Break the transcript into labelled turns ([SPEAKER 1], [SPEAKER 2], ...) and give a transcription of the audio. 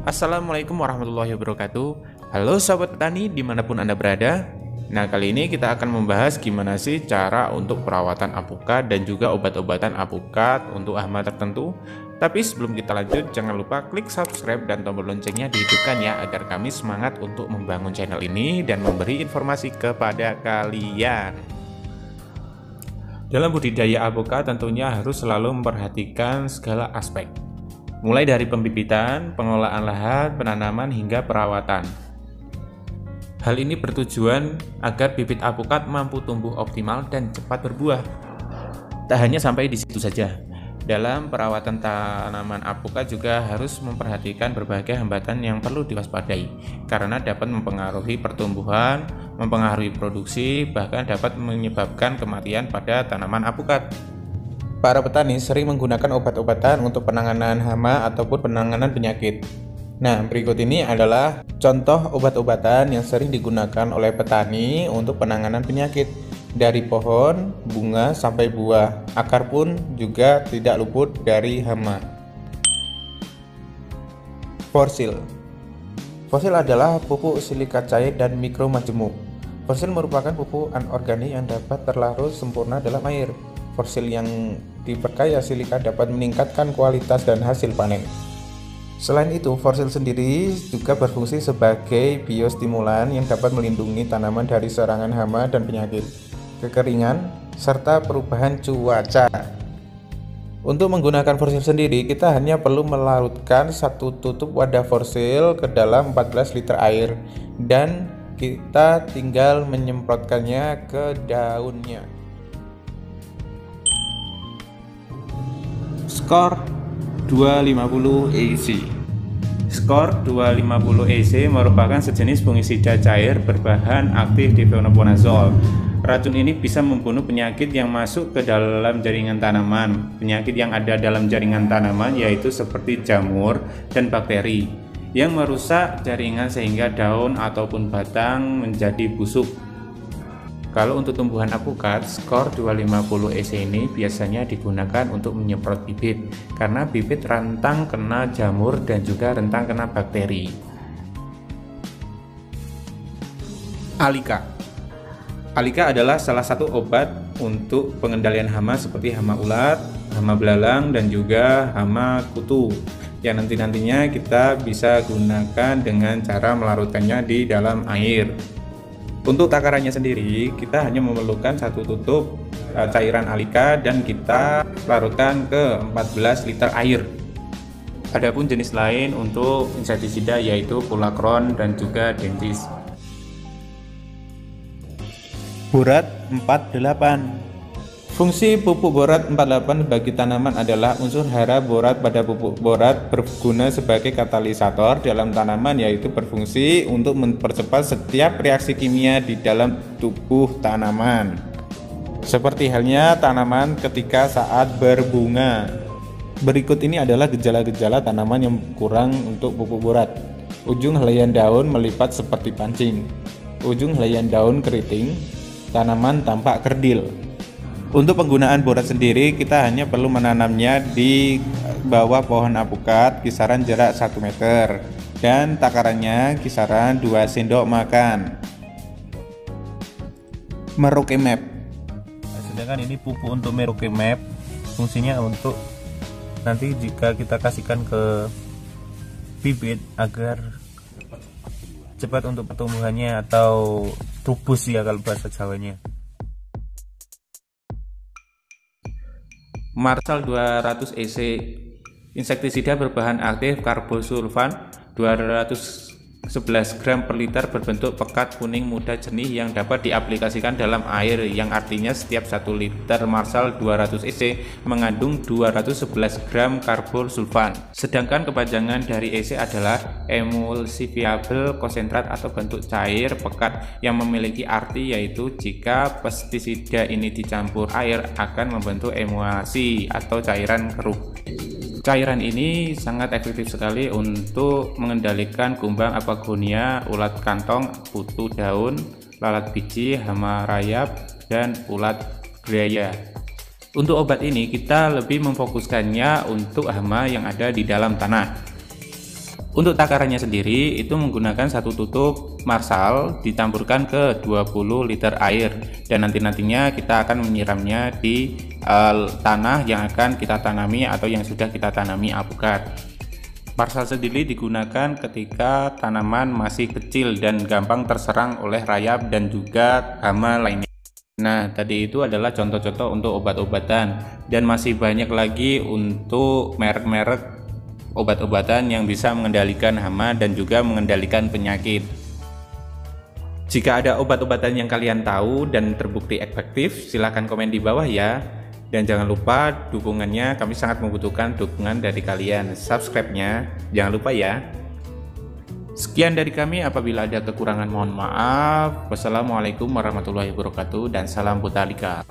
[SPEAKER 1] Assalamualaikum warahmatullahi wabarakatuh. Halo sahabat petani dimanapun Anda berada. Nah, kali ini kita akan membahas gimana sih cara untuk perawatan alpukat dan juga obat-obatan alpukat untuk hama tertentu. Tapi sebelum kita lanjut, jangan lupa klik subscribe dan tombol loncengnya dihidupkan ya, agar kami semangat untuk membangun channel ini dan memberi informasi kepada kalian. Dalam budidaya alpukat tentunya harus selalu memperhatikan segala aspek, mulai dari pembibitan, pengelolaan lahan, penanaman, hingga perawatan. Hal ini bertujuan agar bibit alpukat mampu tumbuh optimal dan cepat berbuah. Tak hanya sampai di situ saja, dalam perawatan tanaman alpukat juga harus memperhatikan berbagai hambatan yang perlu diwaspadai, karena dapat mempengaruhi pertumbuhan, mempengaruhi produksi, bahkan dapat menyebabkan kematian pada tanaman alpukat. Para petani sering menggunakan obat-obatan untuk penanganan hama ataupun penanganan penyakit. Nah, berikut ini adalah contoh obat-obatan yang sering digunakan oleh petani untuk penanganan penyakit. Dari pohon, bunga, sampai buah, akar pun juga tidak luput dari hama. Forsil. Forsil adalah pupuk silika cair dan mikromajemuk. Forsil merupakan pupuk anorganik yang dapat terlarut sempurna dalam air. Forsil yang diperkaya silika dapat meningkatkan kualitas dan hasil panen. Selain itu, forsil sendiri juga berfungsi sebagai biostimulan yang dapat melindungi tanaman dari serangan hama dan penyakit, kekeringan, serta perubahan cuaca. Untuk menggunakan forsil sendiri, kita hanya perlu melarutkan satu tutup wadah forsil ke dalam 14 liter air dan kita tinggal menyemprotkannya ke daunnya. Skor 250 EC. Skor 250 EC merupakan sejenis fungisida cair berbahan aktif difenoconazole. Racun ini bisa membunuh penyakit yang masuk ke dalam jaringan tanaman. Penyakit yang ada dalam jaringan tanaman yaitu seperti jamur dan bakteri yang merusak jaringan sehingga daun ataupun batang menjadi busuk. Kalau untuk tumbuhan alpukat, skor 250 EC ini biasanya digunakan untuk menyemprot bibit, karena bibit rentang kena jamur dan juga rentang kena bakteri. Alika. Alika adalah salah satu obat untuk pengendalian hama seperti hama ulat, hama belalang, dan juga hama kutu, yang nantinya kita bisa gunakan dengan cara melarutkannya di dalam air. Untuk takarannya sendiri, kita hanya memerlukan satu tutup cairan alika dan kita larutkan ke 14 liter air. Adapun jenis lain untuk insektisida yaitu pulakron dan juga dentis. Borat 48. Fungsi pupuk borat 48 bagi tanaman adalah unsur hara borat pada pupuk borat berguna sebagai katalisator dalam tanaman, yaitu berfungsi untuk mempercepat setiap reaksi kimia di dalam tubuh tanaman. Seperti halnya tanaman ketika saat berbunga. Berikut ini adalah gejala-gejala tanaman yang kurang untuk pupuk borat. Ujung helaian daun melipat seperti pancing. Ujung helaian daun keriting. Tanaman tampak kerdil. Untuk penggunaan borat sendiri, kita hanya perlu menanamnya di bawah pohon alpukat kisaran jarak 1 meter dan takarannya kisaran 2 sendok makan. Merokemap. Sedangkan ini pupuk untuk merokemap, fungsinya untuk nanti jika kita kasihkan ke bibit agar cepat untuk pertumbuhannya atau tubus ya kalau bahasa Jawanya. Marsal 200 EC. Insektisida berbahan aktif karbosulfan 211 gram per liter berbentuk pekat kuning muda jernih yang dapat diaplikasikan dalam air, yang artinya setiap 1 liter Marsal 200 EC mengandung 211 gram karbosulfan. Sedangkan kepanjangan dari EC adalah emulsifiable konsentrat atau bentuk cair pekat yang memiliki arti yaitu jika pestisida ini dicampur air akan membentuk emulsi atau cairan keruh. Cairan ini sangat efektif sekali untuk mengendalikan kumbang apagonia, ulat kantong, kutu daun, lalat biji, hama rayap, dan ulat graya. Untuk obat ini kita lebih memfokuskannya untuk hama yang ada di dalam tanah. Untuk takarannya sendiri itu menggunakan satu tutup Marshall dicampurkan ke 20 liter air, dan nantinya kita akan menyiramnya di tanah yang akan kita tanami atau yang sudah kita tanami alpukat. Marshall sendiri digunakan ketika tanaman masih kecil dan gampang terserang oleh rayap dan juga hama lainnya. Nah, tadi itu adalah contoh-contoh untuk obat-obatan, dan masih banyak lagi untuk merek-merek obat-obatan yang bisa mengendalikan hama dan juga mengendalikan penyakit. Jika ada obat-obatan yang kalian tahu dan terbukti efektif, silahkan komen di bawah ya. Dan jangan lupa dukungannya, kami sangat membutuhkan dukungan dari kalian. Subscribe-nya jangan lupa ya. Sekian dari kami, apabila ada kekurangan mohon maaf. Wassalamualaikum warahmatullahi wabarakatuh dan salam Botalika.